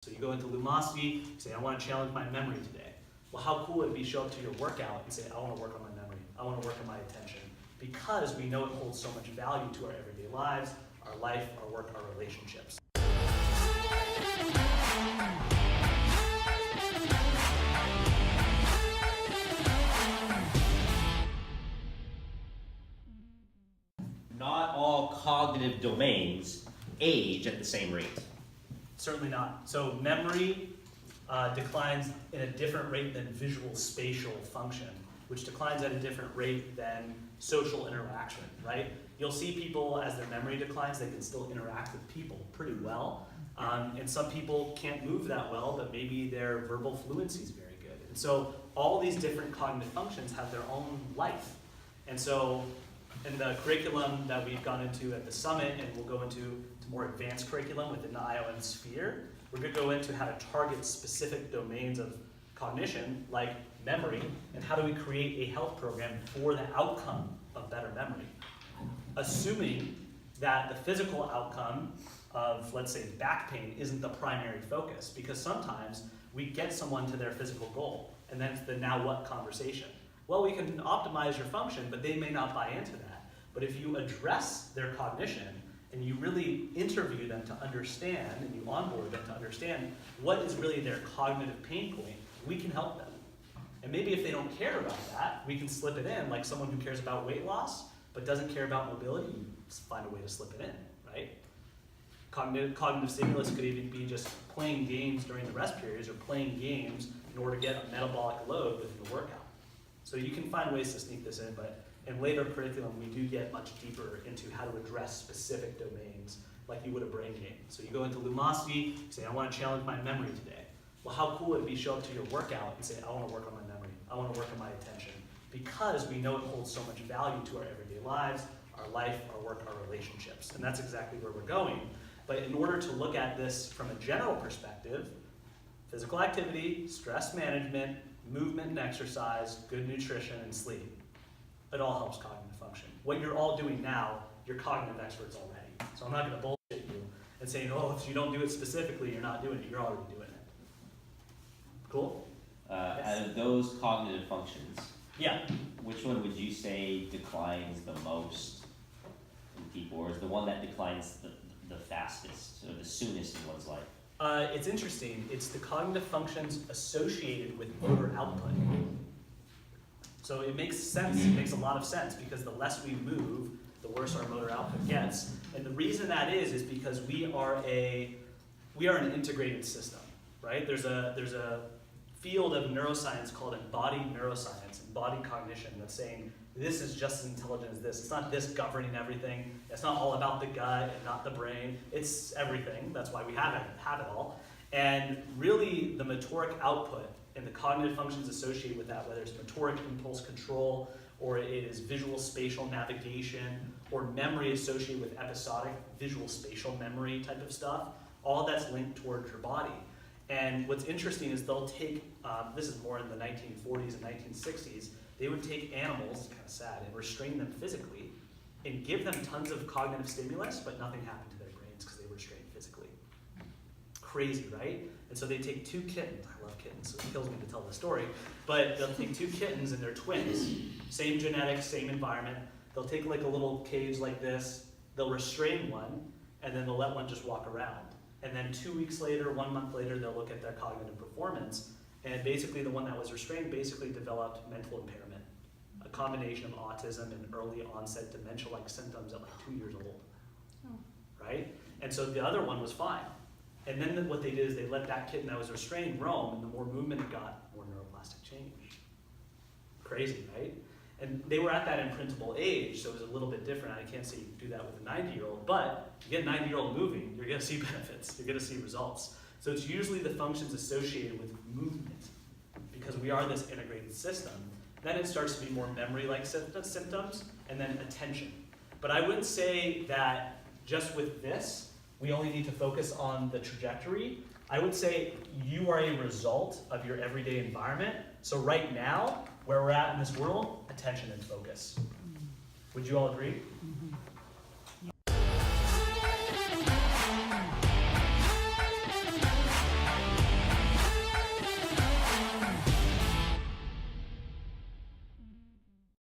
So you go into Lumosity, you say, I want to challenge my memory today. Well, how cool would it be show up to your workout and say, I want to work on my memory. I want to work on my attention. Because we know it holds so much value to our everyday lives, our life, our work, our relationships. Not all cognitive domains age at the same rate. Certainly not. So memory declines in a different rate than visual spatial function, which declines at a different rate than social interaction, right? You'll see people, as their memory declines, they can still interact with people pretty well. And some people can't move that well, but maybe their verbal fluency is very good. And so all these different cognitive functions have their own life. And so in the curriculum that we've gone into at the summit, and we'll go into more advanced curriculum within the IOM sphere, we're going to go into how to target specific domains of cognition, like memory, and how do we create a health program for the outcome of better memory. Assuming that the physical outcome of, let's say, back pain isn't the primary focus, because sometimes we get someone to their physical goal, and then it's the now what conversation. Well, we can optimize your function, but they may not buy into that. But if you address their cognition and you really interview them to understand, and you onboard them to understand what is really their cognitive pain point, we can help them. And maybe if they don't care about that, we can slip it in, like someone who cares about weight loss but doesn't care about mobility, you find a way to slip it in, right? Cognitive stimulus could even be just playing games during the rest periods or playing games in order to get a metabolic load within the workout. So you can find ways to sneak this in, but in later curriculum, we do get much deeper into how to address specific domains like you would a brain game. So you go into Lumosity, you say, I want to challenge my memory today. Well, how cool would it be show up to your workout and say, I want to work on my memory. I want to work on my attention. Because we know it holds so much value to our everyday lives, our life, our work, our relationships. And that's exactly where we're going. But in order to look at this from a general perspective, physical activity, stress management, movement and exercise, good nutrition, and sleep. It all helps cognitive function. What you're all doing now, you're cognitive experts already. So I'm not going to bullshit you and say, oh, if you don't do it specifically, you're not doing it. You're already doing it. Cool? Yes. Out of those cognitive functions, yeah, which one would you say declines the most in people, or is the one that declines the fastest, or the soonest in one's life? It's interesting. It's the cognitive functions associated with motor output. So it makes sense. It makes a lot of sense because the less we move, the worse our motor output gets. And the reason that is because we are an integrated system, right? There's a field of neuroscience called embodied neuroscience, embodied cognition, that's saying this is just as intelligent as this. It's not this governing everything. It's not all about the gut and not the brain. It's everything. That's why we have it all. And really, the motoric output and the cognitive functions associated with that, whether it's motoric impulse control, or it is visual spatial navigation, or memory associated with episodic visual spatial memory type of stuff, all that's linked towards your body. And what's interesting is they'll take, this is more in the 1940s and 1960s, they would take animals, it's kind of sad, and restrain them physically and give them tons of cognitive stimulus, but nothing happened to their brains because they were restrained physically. Crazy, right? And so they take two kittens, I love kittens, so it kills me to tell the story, but they'll take two kittens and they're twins, same genetics, same environment. They'll take like a little cage like this, they'll restrain one, and then they'll let one just walk around. And then 2 weeks later, 1 month later, they'll look at their cognitive performance. And basically the one that was restrained basically developed mental impairment, a combination of autism and early onset dementia-like symptoms at like 2 years old, right? And so the other one was fine. And then what they did is they let that kitten that was restrained roam, and the more movement it got, more neuroplastic change. Crazy, right? And they were at that imprintable age, so it was a little bit different. I can't say you can do that with a 90-year-old, but you get a 90-year-old moving, you're gonna see benefits, you're gonna see results. So it's usually the functions associated with movement, because we are this integrated system. Then it starts to be more memory-like symptoms, and then attention. But I wouldn't say that just with this, we only need to focus on the trajectory. I would say you are a result of your everyday environment. So right now, where we're at in this world, attention and focus. Would you all agree?